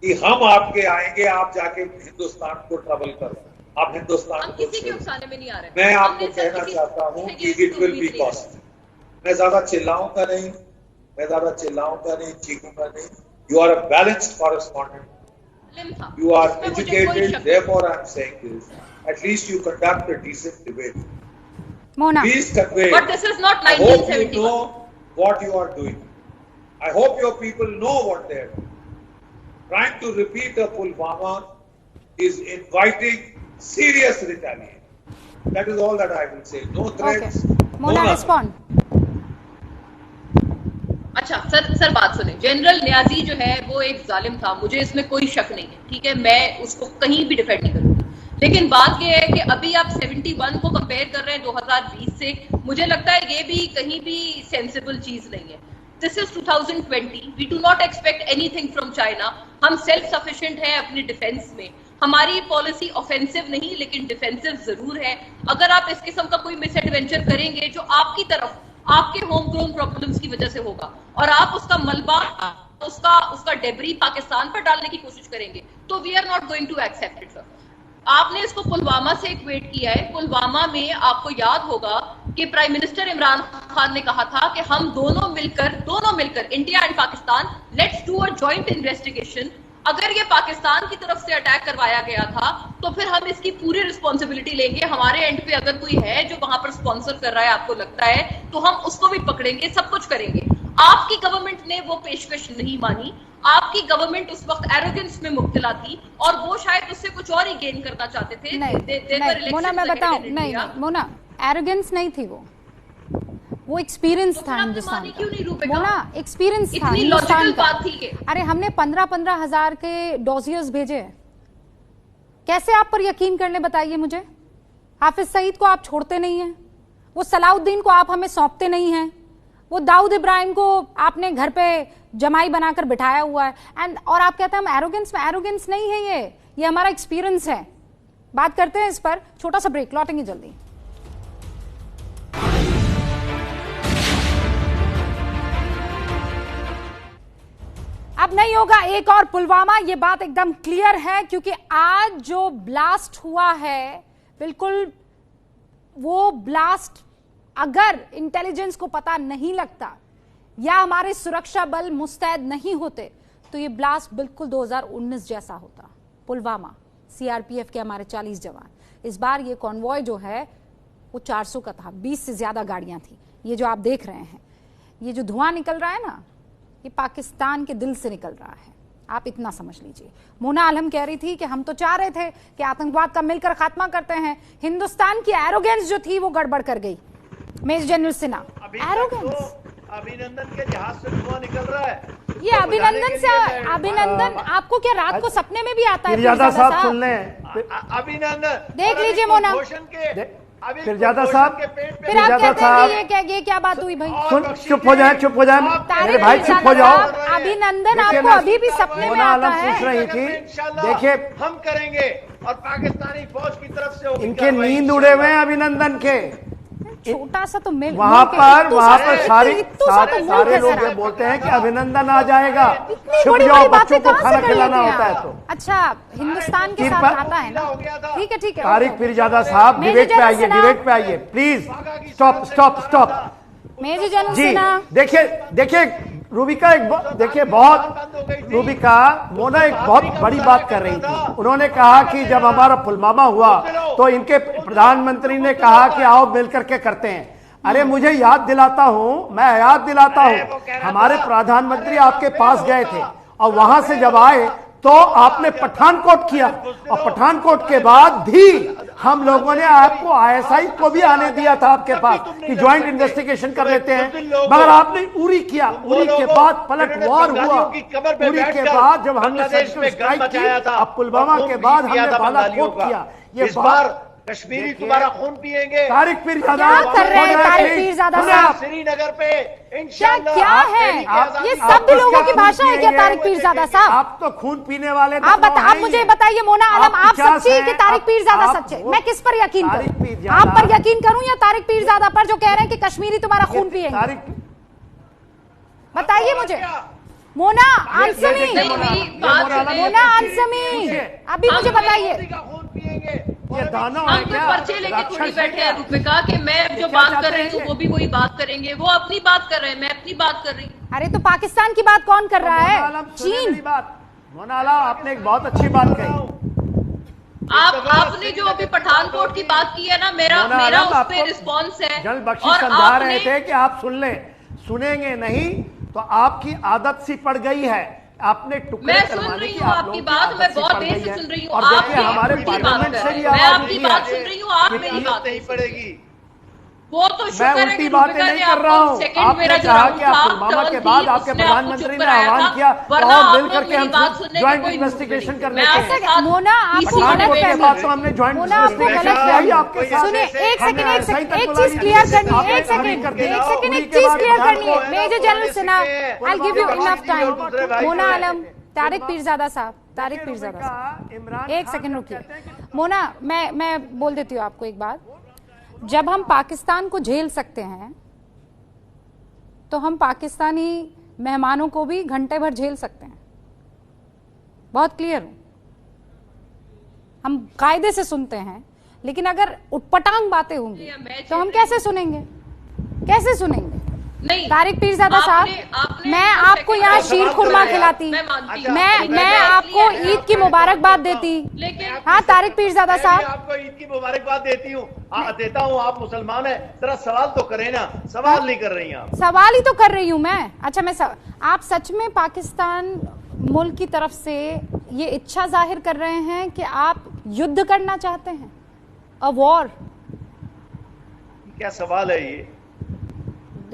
कि हम आपके आएंगे, आप जाके हिंदुस्तान को ट्रबल करो। आप हिंदुस्तान को किसी के उकसाने में नहीं आ रहे। मैं आपको कहना चाहता हूँ कि इट विल बी कॉस्ट। मैं ज्यादा चिल्लाऊंगा नहीं, चीखूंगा नहीं। You are a balanced correspondent, you are educated, therefore I am saying this. At least you conduct a decent debate. Mona. Please convey. But this is not 1971. I hope you know what you are doing. I hope your people know what they are doing. Trying to repeat a Pulwama is inviting serious retaliation. That is all that I will say. No threats. Okay. Mona, respond. अच्छा sir बात सुने। General Niazi जो है वो एक जालिम था, मुझे इसमें कोई शक नहीं है, ठीक है, मैं उसको कहीं भी डिफेंड नहीं करूंगी। लेकिन बात ये है कि अभी आप 71 को कंपेयर कर रहे हैं 2020 से, मुझे लगता है ये भी कहीं भी सेंसिबल चीज नहीं है। This is 2020, we do not expect anything from China. हम सेल्फ सफिशिएंट हैं अपनी डिफेंस में। हमारी पॉलिसी ऑफेंसिव नहीं लेकिन डिफेंसिव जरूर है। अगर आप इस किस्म का कोई मिस एडवेंचर करेंगे जो आपकी तरफ आपके होम ग्रोन प्रॉब्लम्स की वजह से होगा और आप उसका मलबा उसका डेब्री पाकिस्तान पर डालने की कोशिश करेंगे, तो we are not going to accept it sir. आपने इसको पुलवामा से इक्वेट किया है। पुलवामा में आपको याद होगा कि प्राइम मिनिस्टर इमरान खान ने कहा था कि हम दोनों मिलकर India and Pakistan, let's do a joint investigation. अगर ये पाकिस्तान की तरफ से अटैक करवाया गया था तो फिर हम इसकी पूरी रिस्पॉन्सिबिलिटी लेंगे। हमारे एंड पे अगर कोई है जो वहां पर स्पॉन्सर कर रहा है, आपको लगता है, तो हम उसको भी पकड़ेंगे, सब कुछ करेंगे। आपकी गवर्नमेंट ने वो पेशकश नहीं मानी। आपकी गवर्नमेंट उस वक्त एरोगेंस में मुब्तला थी और वो शायद उससे कुछ और ही गेन करना चाहते थे। नहीं, मोना मैं बताऊं, नहीं मोना, एरोगेंस नहीं थी, वो एक्सपीरियंस था हिंदुस्तान का। मोना, एक्सपीरियंस था हिंदुस्तान का। अरे हमने 15-15 हजार के डोजियर्स भेजे, कैसे आप पर यकीन करने बताइए मुझे। हाफिज सईद को आप छोड़ते नहीं हैं, वो सलाउद्दीन को आप हमें सौंपते नहीं हैं, वो दाऊद इब्राहिम को आपने घर पे जमाई बनाकर बिठाया हुआ है, और आप कहते हैं हम एरोगेंस में। एरोगेंस नहीं है ये हमारा एक्सपीरियंस है। बात करते हैं इस पर, छोटा सा ब्रेक, लौटेंगे जल्दी। अब नहीं होगा एक और पुलवामा, ये बात एकदम क्लियर है, क्योंकि आज जो ब्लास्ट हुआ है, बिल्कुल वो ब्लास्ट अगर इंटेलिजेंस को पता नहीं लगता या हमारे सुरक्षा बल मुस्तैद नहीं होते तो ये ब्लास्ट बिल्कुल 2019 जैसा होता। पुलवामा, सीआरपीएफ के हमारे 40 जवान। इस बार ये कॉन्वॉय जो है वो 400 का था, 20 से ज्यादा गाड़ियां थी। ये जो आप देख रहे हैं, ये जो धुआं निकल रहा है ना, ये पाकिस्तान के दिल से निकल रहा है, आप इतना समझ लीजिए। मोना आलम कह रही थी कि हम तो चाह रहे थे कि आतंकवाद का मिलकर खात्मा करते हैं। हिंदुस्तान की एरोगेंस जो थी वो गड़बड़ कर गई। मेजर जनरल सिन्हा, एरोगेंस, अभिनंदन के जहाज से धुआं निकल रहा है। ये अभिनंदन से, अभिनंदन आपको क्या रात को सपने में भी आता है? अभिनंदन देख लीजिए मोना, फिरजादा साहब, फिर आप कहते हैं कि ये क्या बात हुई भाई? चुप हो जाए मेरे भाई, चुप हो जाओ। अभिनंदन आपको अभी भी सपने में आता है? पूछ रही थी, देखिए हम करेंगे और पाकिस्तानी फौज की तरफ से इनके नींद उड़े हुए हैं अभिनंदन के। छोटा सा तो मिल वहाँ पर सारे लोग ये बोलते हैं कि अभिनंदन आ जाएगा, छुप जाओ, बच्चों को खाना खिलाना होता है तो। अच्छा, हिंदुस्तान के साथ आता है ना, ठीक है ठीक है। तारिक फिरजादा साहब, डिबेट पे आइए please. Stop. Major general Sinha, देखिए रूबिका मोना एक बहुत बड़ी बात कर रही थी। उन्होंने कहा कि जब हमारा पुलवामा हुआ तो इनके प्रधानमंत्री ने कहा कि आओ मिलकर के करते हैं। अरे मुझे याद दिलाता हूं, हमारे प्रधानमंत्री आपके पास गए थे और वहां से जब आए तो आपने पठानकोट किया, और पठानकोट के बाद भी हम लोगों ने आपको आईएसआई को भी आने दिया था आपके पास कि ज्वाइंट इन्वेस्टिगेशन कर लेते हैं, मगर आपने उरी किया। उरी के बाद पलटवार हुआ, उरी के बाद जब हमने सर्जिकल स्ट्राइक की, अब पुलवामा के बाद हमने बालाकोट किया। ये बार कश्मीरी तुम्हारा खून पिएंगे। तारिक पीरजादा क्या कर रहे हैं? तारिक पीरजादा साहब, श्रीनगर पे क्या क्या है ये? सब लोगों की भाषा है क्या तारिक पीरजादा साहब? आप तो खून पीने वाले आप मुझे बताइए मोना आलम, आप सच्ची है कि तारिक पीरजादा सच्चे? मैं किस पर यकीन करूं? आप पर यकीन करूं या तारिक पीरजादा पर जो कह रहे हैं कि कश्मीरी तुम्हारा खून पिएंगे? बताइए मुझे। Mona answer me, Mona answer me, अभी मुझे बताइए। ये दानव है क्या? पर्चे लेके थोड़ी बैठे हैं रूपिका कि मैं जो बात कर रही हूँ वो भी वही बात करेंगे। वो अपनी बात कर रहे हैं, मैं अपनी बात कर रही हूँ। अरे तो पाकिस्तान की बात कौन कर रहा है? चीन। मोना आलम आपने एक बहुत अच्छी बात कही। आपने जो अभी पठानकोट की बात की है ना, मेरा उस पर रिस्पॉन्स है। जल बख्शी समझा रहे थे कि आप सुन लें, सुनेंगे नहीं तो आपकी आदत सी पड़ गई है। आपने टुकड़े करवाने की आप लोगों की बात, मैं बहुत देर से सुन रही हूँ। और देखिए हमारे पार्लियामेंट से भी मैं आपकी बात सुन रही हूँ, आप मेरी बात नहीं पड़ेगी। वो तो मैं उल्टी बातें नहीं कर रहा हूँ। आपने कहा कि आप पुलवामा के बाद आपके प्रधानमंत्री ने आह्वान किया और मिल करके हम ज्वाइंट इन्वेस्टिगेशन कर लेते हैं। मोना आपको गलत के बाद तो हमने ज्वाइंट इन्वेस्टिगेशन किया ही आपके साथ। सुनिए एक सेकंड एक चीज क्लियर करनी है। एक सेकंड एक चीज क्लियर करनी है। Major general Sinha, I give you enough time. Mona Alam, Tariq Peerzada साहब, तारिक पीरजादा साहब, एक सेकंड रुकिए। मोना, मैं बोल देती हूँ आपको एक बात। जब हम पाकिस्तान को झेल सकते हैं तो हम पाकिस्तानी मेहमानों को भी घंटे भर झेल सकते हैं। बहुत क्लियर हूं, हम कायदे से सुनते हैं, लेकिन अगर उटपटांग बातें होंगी तो हम कैसे सुनेंगे? कैसे सुनेंगे? नहीं, तारिक पीरजादा साहब, मैं आपको यहाँ शीर खुरमा खिलाती, मैं आपको ईद की मुबारकबाद देती। हाँ तारिक पीरजादा साहब, आपको ईद की मुबारकबाद देता हूँ। आप मुसलमान हैं, जरा सवाल तो करें ना। सवाल नहीं कर रही हैं आप। सवाल ही तो कर रही हूँ मैं। अच्छा आप सच में पाकिस्तान मुल्क की तरफ से ये इच्छा जाहिर कर रहे हैं कि आप युद्ध करना चाहते हैं? A war? क्या सवाल है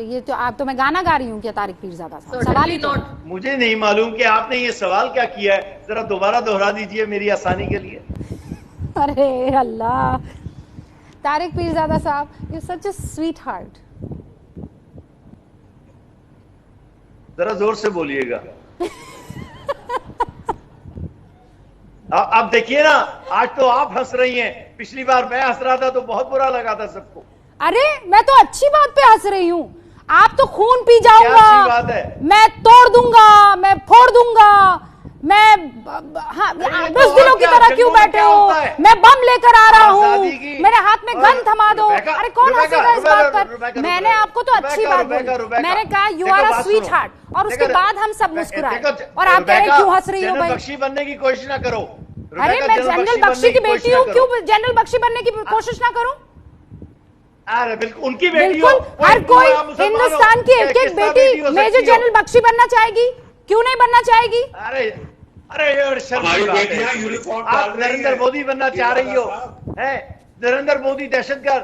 ये तो आप तो मैं गाना गा रही हूँ क्या तारिक पीरजादा साहब? सवाल ही तो। मुझे नहीं मालूम कि आपने ये सवाल क्या किया है, जरा दोबारा दोहरा दीजिए मेरी आसानी के लिए। अरे अल्लाह, तारिक पीरजादा साहब, you such a sweet heart. जरा जोर से बोलिएगा। अब देखिए ना, आज तो आप हंस रही हैं, पिछली बार मैं हंस रहा था तो बहुत बुरा लगा था सबको। अरे मैं तो अच्छी बात पे हंस रही हूँ। आप तो खून पी जाऊंगा, मैं तोड़ दूंगा, मैं फोड़ दूंगा, मैं बुज़दिलों की तरह क्यों बैठे हो? मैं बम लेकर आ रहा हूँ, मेरे हाथ में गन थमा दो। अरे कौन हंसेगा इस बात पर? मैंने आपको तो अच्छी बात बोली, मैंने कहा you are a sweetheart, और उसके बाद हम सब मुस्कुराए। और आप कह रहे क्यों हंस रही हो भाई? बख्शी बनने की कोशिश ना करो। अरे मैं जनरल बख्शी की बेटी हूँ, क्यों जनरल बख्शी बनने की कोशिश ना करूँ? बिल्कुल उनकी बेटी हो। हर कोई हिंदुस्तान की एक एक बेटी मेजर जनरल बख्शी बनना चाहेगी, क्यों नहीं बनना चाहेगी? हमारी बेटियां यूनिफॉर्म डाल रही हैं। नरेंद्र मोदी बनना चाह रही हो, है नरेंद्र मोदी दहशतगर्द।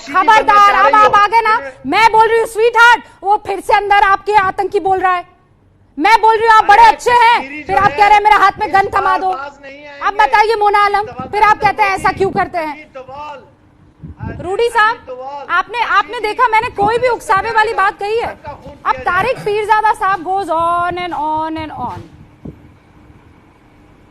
खबरदार, अब आप आ गए ना। मैं बोल रही हूँ स्वीट हार्ट, वो फिर से अंदर आपके आतंकी बोल रहा है। मैं बोल रही हूँ आप बड़े अच्छे हैं, फिर आप कह रहे हैं मेरे हाथ में गन थमा दो। अब बताइए मोना आलम, फिर आप कहते हैं ऐसा क्यों करते हैं? रूडी साहब, आपने देखा मैंने कोई भी उकसावे वाली बात कही है? अब तारिक पीरजादा साहब goes on and on and on.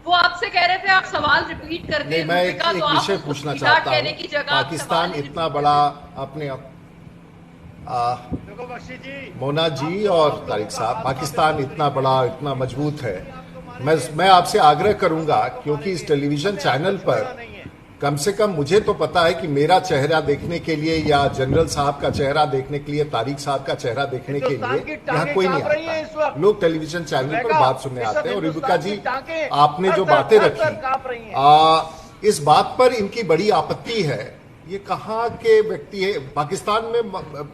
वो आपसे कह रहे थे आप सवाल रिपीट कर दें। मैं एक विषय पूछना चाहता हूँ। पाकिस्तान इतना बड़ा अपने मोना जी और तारिक साहब, पाकिस्तान इतना बड़ा, इतना मजबूत है। मैं आपसे आग्रह करूंगा, क्योंकि इस टेलीविजन चैनल पर कम से कम मुझे तो पता है कि मेरा चेहरा देखने के लिए या जनरल साहब का चेहरा देखने के लिए, तारिक साहब का चेहरा देखने के लिए यहाँ कोई नहीं आता। लोग टेलीविजन चैनल पर बात सुनने आते हैं। और रिबिका जी, आपने जो बातें रखी, इस बात पर इनकी बड़ी आपत्ति है। ये कहाँ के व्यक्ति है? पाकिस्तान में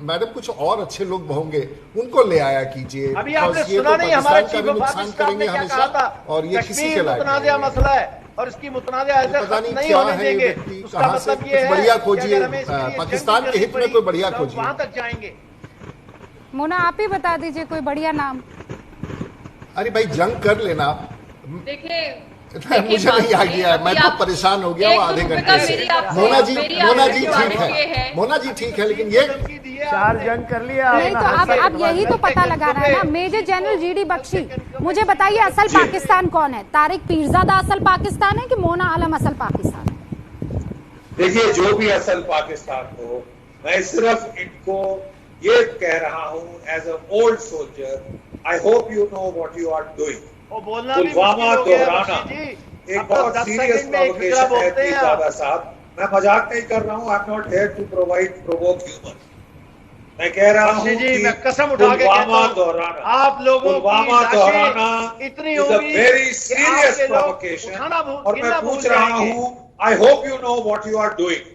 मैडम कुछ और अच्छे लोग होंगे, उनको ले आया कीजिए। ये तो पाकिस्तान का भी नुकसान करेंगे हमेशा, और ये किसी के लायक मसला है और इसकी मुतनाज़ा नहीं होने देंगे। उसका मतलब ये है, बढ़िया खोजिए, पाकिस्तान के हित में कोई बढ़िया खोजिए। वहां तक जाएंगे। मोना आप ही बता दीजिए कोई बढ़िया नाम। अरे भाई जंग कर लेना। देखिए मुझे नहीं आ गया, मैं तो परेशान हो गया वो आधे घंटे से। मोना जी ठीक है, मोना जी ठीक है, लेकिन ये 4 जंग कर लिया नहीं तो अब यही तो पता लगा रहा है ना मेजर जनरल जीडी बख्शी, मुझे बताइए असल पाकिस्तान कौन है? तारिक पीरजादा असल पाकिस्तान है कि मोना आलम असल पाकिस्तान है? देखिए, जो भी असल पाकिस्तान हो, मैं सिर्फ इनको ये कह रहा हूँ as a old soldier, I hope you know what you are doing. Pulwama दोहराना एक बहुत सीरियस प्रोवोकेशन है पीरजादा साहब, मैं मजाक नहीं कर रहा हूँ। I am not here to provoke human. मैं कह रहा हूँ कि मैं कसम उठा के पुलवामा दोहराना, आप लोगों पुलवामा दोहराना इतनी is a very serious provocation, और मैं पूछ रहा हूँ, I hope you know what you are doing.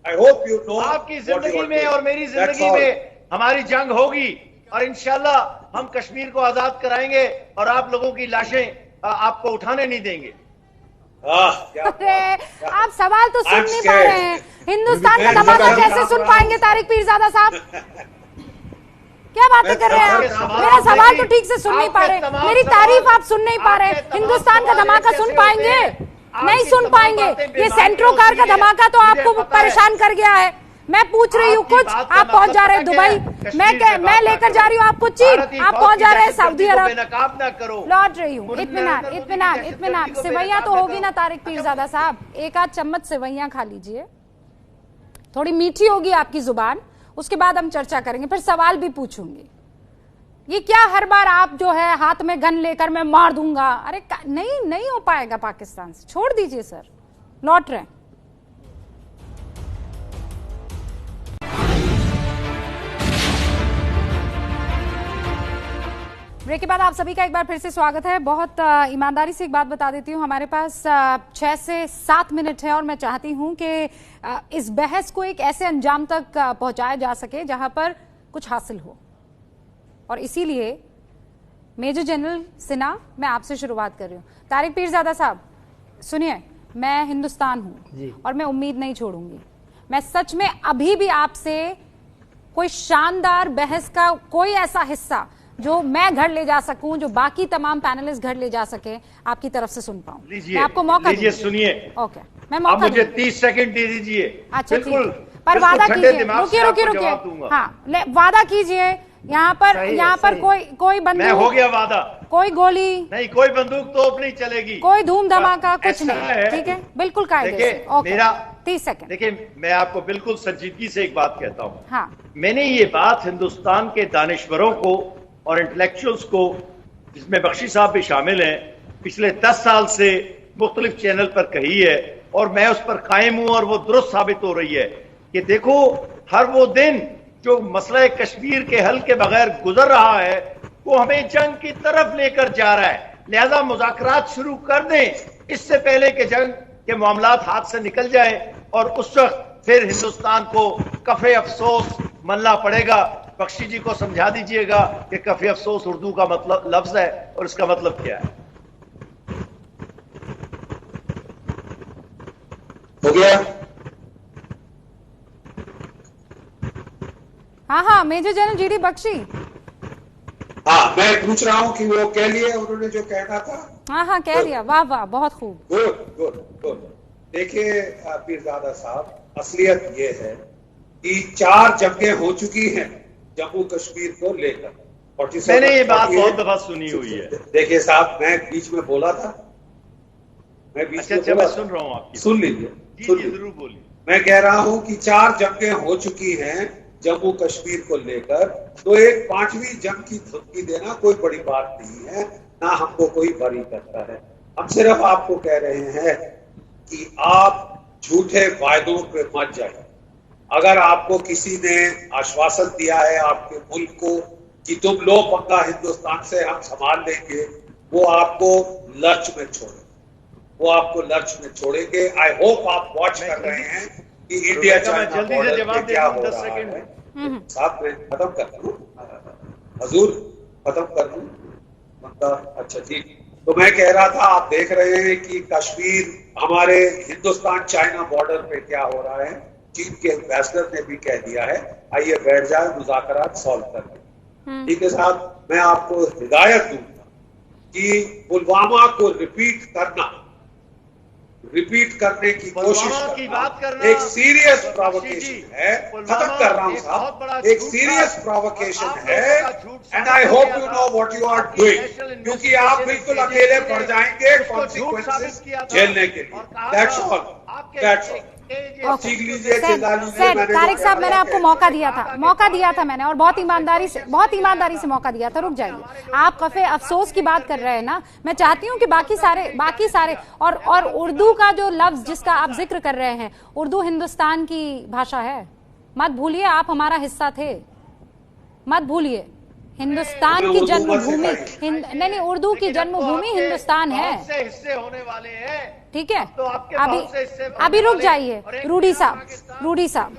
I hope you know आपकी जिंदगी में और मेरी जिंदगी में हमारी जंग होगी, और इंशाल्लाह हम कश्मीर को आजाद कराएंगे और आप लोगों की लाशें आपको उठाने नहीं देंगे। अरे आप सवाल तो सुन नहीं पा रहे हैं। हिंदुस्तान का धमाका कैसे सुन पाएंगे तारिक पीरजादा साहब? क्या बातें कर रहे हैं आप? मेरा सवाल तो ठीक से सुन नहीं पा रहे, मेरी तारीफ आप सुन नहीं पा रहे। हिंदुस्तान का धमाका सुन पाएंगे? नहीं सुन पाएंगे। ये सेंट्रो कार का धमाका तो आपको परेशान कर गया है। मैं पूछ रही हूँ कुछ, आप पहुंच जा रहे हैं दुबई, मैं लेकर जा रही हूँ आपको चीन, आप पहुंच जा रहे हैं सऊदी अरब। लौट रही हूँ। इत्मीनान। सेवैयां तो होगी ना तारिक पीरजादा साहब, एक आध चम्मच सेवैयां खा लीजिए, थोड़ी मीठी होगी आपकी जुबान, उसके बाद हम चर्चा करेंगे, फिर सवाल भी पूछूंगी। ये क्या हर बार आप जो है हाथ में गन लेकर मैं मार दूंगा? अरे नहीं हो पाएगा पाकिस्तान से, छोड़ दीजिए सर। लौट रहे हैं। ब्रेक के बाद आप सभी का एक बार फिर से स्वागत है। बहुत ईमानदारी से एक बात बता देती हूँ, हमारे पास 6 से 7 मिनट है और मैं चाहती हूँ कि इस बहस को एक ऐसे अंजाम तक पहुंचाया जा सके जहां पर कुछ हासिल हो, और इसीलिए मेजर जनरल सिन्हा, मैं आपसे शुरुआत कर रही हूँ। तारिक पीरजादा साहब सुनिए, मैं हिंदुस्तान हूँ और मैं उम्मीद नहीं छोड़ूंगी। मैं सच में अभी भी आपसे कोई शानदार बहस का कोई ऐसा हिस्सा जो मैं घर ले जा सकूं, जो बाकी तमाम पैनलिस्ट घर ले जा सके, आपकी तरफ से सुन पाऊं। मैं आपको मौका लीजिए, सुनिए। ओके, मैं मौका मुझे 30 सेकंड दे दीजिए। अच्छा बिल्कुल, पर वादा कीजिए। रुकिए। हाँ, वादा कीजिए। यहाँ पर कोई बंदूक, हो गया वादा, कोई गोली नहीं, कोई बंदूक तोप नहीं चलेगी, कोई धूम धमाका कुछ नहीं, ठीक है? बिल्कुल कायदे से। मेरा 30 सेकंड। देखिए, मैं आपको बिल्कुल संजीदगी से एक बात कहता हूँ। हाँ, मैंने ये बात हिंदुस्तान के दानिश्वरों को और इंटेलेक्चुअल्स को, जिसमें बख्शी साहब भी शामिल हैं, पिछले 10 साल से मुख्तलिफ चैनल पर कही है, और मैं उस पर कायम हूं, और वो दुरुस्त साबित हो रही है कि देखो, हर वो दिन जो मसला कश्मीर के हल के बगैर गुजर रहा है, वो हमें जंग की तरफ लेकर जा रहा है। लिहाजा मुज़ाकरात शुरू कर दें इससे पहले कि जंग के मामलात हाथ से निकल जाए, और उस वक्त फिर हिंदुस्तान को कफे अफसोस मनना पड़ेगा। बख्शी जी को समझा दीजिएगा कि कफे अफसोस उर्दू का मतलब लफ्ज है, और इसका मतलब क्या है। हो गया? हाँ, मेजर जनरल जीडी बख्शी। हाँ, मैं पूछ रहा हूँ कि वो कह लिया उन्होंने जो कहना था? हाँ, कह दिया। वाह, बहुत खूब। गुड। देखिए पीरजादा साहब, असलियत ये है कि 4 जंगें हो चुकी हैं जम्मू कश्मीर को लेकर। मैंने ये बात बहुत दफा सुनी हुई है। देखिए साहब, मैं बीच में बोला था, मैं सुन रहा हूँ आपकी। सुन लीजिए, जरूर बोलिए। मैं कह रहा हूँ कि 4 जंगें हो चुकी हैं जम्मू कश्मीर को लेकर, तो एक 5वीं जंग की धमकी देना कोई बड़ी बात नहीं है, ना हमको कोई बरी करता है। हम सिर्फ आपको कह रहे हैं कि आप झूठे वायदों पे मत जाइए। अगर आपको किसी ने आश्वासन दिया है आपके मुल्क को कि तुम लो पंगा हिंदुस्तान से हम संभाल लेंगे, वो आपको लर्च में छोड़ेंगे। आई होप आप वॉच कर रहे हैं कि इंडिया चाइना बॉर्डर पे क्या हो रहा है। साहब, मैं खत्म कर दूं, हजूर खत्म कर दूं, मतलब अच्छा जी। तो मैं कह रहा था, आप देख रहे हैं कि कश्मीर, हमारे हिंदुस्तान चाइना बॉर्डर पे क्या हो रहा है। चीन के एम्बेसडर ने भी कह दिया है, आइए बैठ जाए, मुज़ाकरात सॉल्व कर लें। ठीक है साहब, मैं आपको हिदायत दूंगा कि पुलवामा को रिपीट करने की कोशिश करना एक सीरियस प्रोवोकेशन है। खत्म कर रहा हूं साहब, एक सीरियस प्रोवोकेशन है and I hope you know what you are doing, क्योंकि आप बिल्कुल अकेले पड़ जाएंगे कॉन्सिक्वेंसेस झेलने के लिए। That's all. तारिक साहब, मैंने आपको मौका दिया था मैंने, और बहुत ईमानदारी से मौका दिया था। रुक जाइए, आप कफे अफसोस की बात कर रहे हैं ना, मैं चाहती हूँ कि बाकी सारे और उर्दू का जो लफ्ज जिसका आप जिक्र कर रहे हैं, उर्दू हिंदुस्तान की भाषा है, मत भूलिए, आप हमारा हिस्सा थे, मत भूलिए। हिंदुस्तान की जन्मभूमि नहीं, उर्दू की जन्मभूमि हिंदुस्तान है। हिस्से होने वाले हैं, ठीक है। तो अभी रुक जाइए रूडी साहब।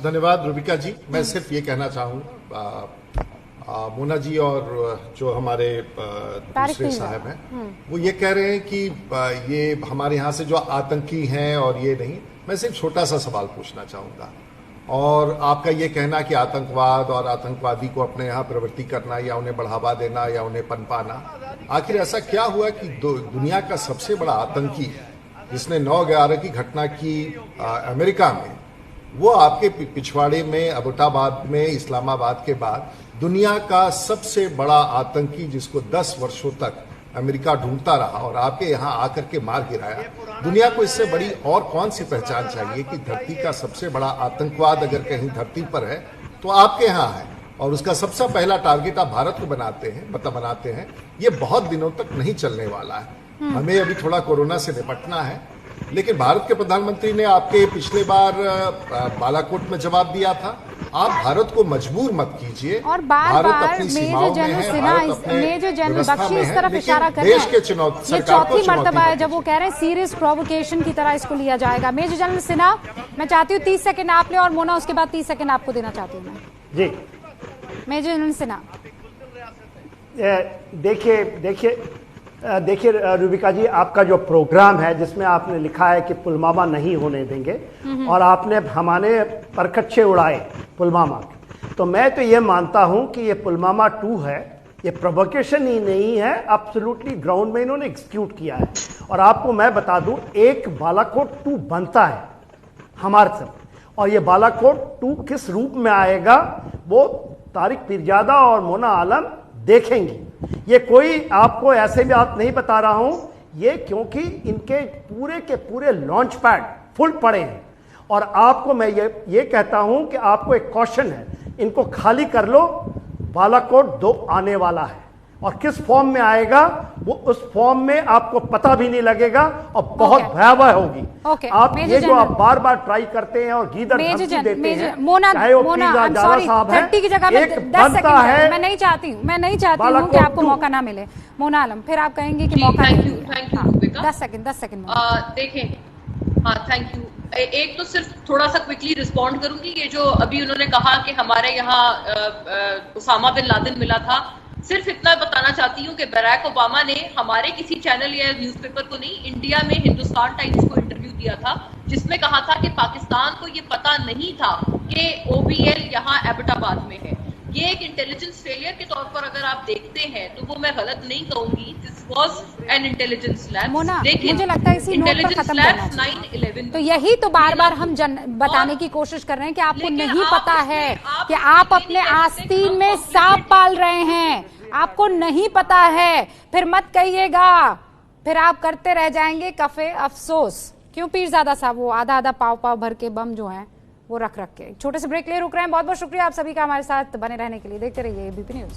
धन्यवाद रुबिका जी। मैं सिर्फ ये कहना चाहूँ, मोना जी और जो हमारे दूसरे साहब हैं वो ये कह रहे हैं कि ये हमारे यहाँ से जो आतंकी हैं और ये नहीं। मैं सिर्फ छोटा सा सवाल पूछना चाहूँगा, और आपका ये कहना कि आतंकवाद और आतंकवादी को अपने यहाँ प्रवृत्ति करना या उन्हें बढ़ावा देना या उन्हें पनपाना, आखिर ऐसा क्या हुआ कि दुनिया का सबसे बड़ा आतंकी जिसने 9/11 की घटना की अमेरिका में, वो आपके पिछवाड़े में अबोटाबाद में इस्लामाबाद के बाद दुनिया का सबसे बड़ा आतंकी जिसको 10 वर्षों तक अमेरिका ढूंढता रहा और आपके यहाँ आकर के मार गिराया। दुनिया को इससे बड़ी और कौन सी पहचान चाहिए कि धरती का सबसे बड़ा आतंकवाद अगर कहीं धरती पर है तो आपके यहाँ है, और उसका सबसे पहला टारगेट आप भारत को बनाते हैं। ये बहुत दिनों तक नहीं चलने वाला है। हमें अभी थोड़ा कोरोना से निपटना है, लेकिन भारत के प्रधानमंत्री ने आपके पिछले बार बालाकोट में जवाब दिया था। आप भारत को मजबूर मत कीजिए, और बार अपनी सीमाओं में है, मेजर जनरल बख्शी इस तरफ इशारा कर रहे हैं। ये चौथी मर्तबा है जब वो कह रहे हैं सीरियस प्रोवोकेशन की तरह इसको लिया जाएगा। मेजर जनरल सिन्हा, मैं चाहती हूँ 30 सेकंड आप ले, और मोना उसके बाद 30 सेकंड आपको देना चाहती हूँ मैं। जी मेजर जनरल सिन्हा, देखिए रुबिका जी, आपका जो प्रोग्राम है जिसमें आपने लिखा है कि पुलवामा नहीं होने देंगे, और आपने हमारे परखच्चे उड़ाए पुलवामा के, तो मैं तो ये मानता हूं कि ये पुलवामा 2 है, ये प्रोवोकेशन ही नहीं है, एब्सोल्युटली ग्राउंड में इन्होंने एग्जीक्यूट किया है। और आपको मैं बता दूं, एक बालाकोट 2 बनता है हमारे सब, और ये बालाकोट 2 किस रूप में आएगा वो तारिक पीरजादा और मोना आलम देखेंगी। ये कोई आपको ऐसे भी आप नहीं बता रहा हूं, ये क्योंकि इनके पूरे के पूरे लॉन्च पैड फुल पड़े हैं, और आपको मैं ये कहता हूं कि आपको एक कॉशन है, इनको खाली कर लो, बालाकोट 2 आने वाला है, और किस फॉर्म में आएगा वो उस फॉर्म में आपको पता भी नहीं लगेगा और बहुत भयावह होगी। आप ये जो आप बार बार ट्राई करते हैं और गीदड़ धमकी देते हैं, चाहे वो पीरजादा साहब हैं, एक बनता है। मैं नहीं चाहती हूँ कि आपको मौका ना मिले। मोना आलम, फिर आप कहेंगे कि मौका नहीं। थैंक यू 10 सेकंड देखें, हाँ थैंक यू। एक तो सिर्फ थोड़ा सा क्विकली रिस्पॉन्ड करूंगी, ये जो अभी उन्होंने कहा कि हमारे यहाँ उसामा बिन लादेन मिला था, सिर्फ इतना बताना चाहती हूँ कि बराक ओबामा ने हमारे किसी चैनल या न्यूज़पेपर को नहीं, इंडिया में हिंदुस्तान टाइम्स को इंटरव्यू दिया था, जिसमें कहा था कि पाकिस्तान को ये पता नहीं था कि OBL यहाँ एबटाबाद में है। ये एक इंटेलिजेंस फेलियर के तौर पर अगर आप देखते हैं तो वो मैं गलत नहीं कहूंगी, this was an intelligence lapse. मुझे लगता है इसी नोट पर खत्म करना चाहिए। 9/11 तो यही तो बार बार हम बताने की कोशिश कर रहे हैं कि आपको नहीं पता है कि आप अपने आस्तीन में सांप पाल रहे हैं, आपको नहीं पता है। फिर मत कहिएगा, फिर आप करते रह जाएंगे कफे अफसोस। क्यों पीरजादा साहब, वो आधा पाव भर के बम जो हैं वो रख के। छोटे से ब्रेक ले रुक रहे हैं। बहुत बहुत शुक्रिया आप सभी का हमारे साथ बने रहने के लिए। देखते रहिए ABP न्यूज।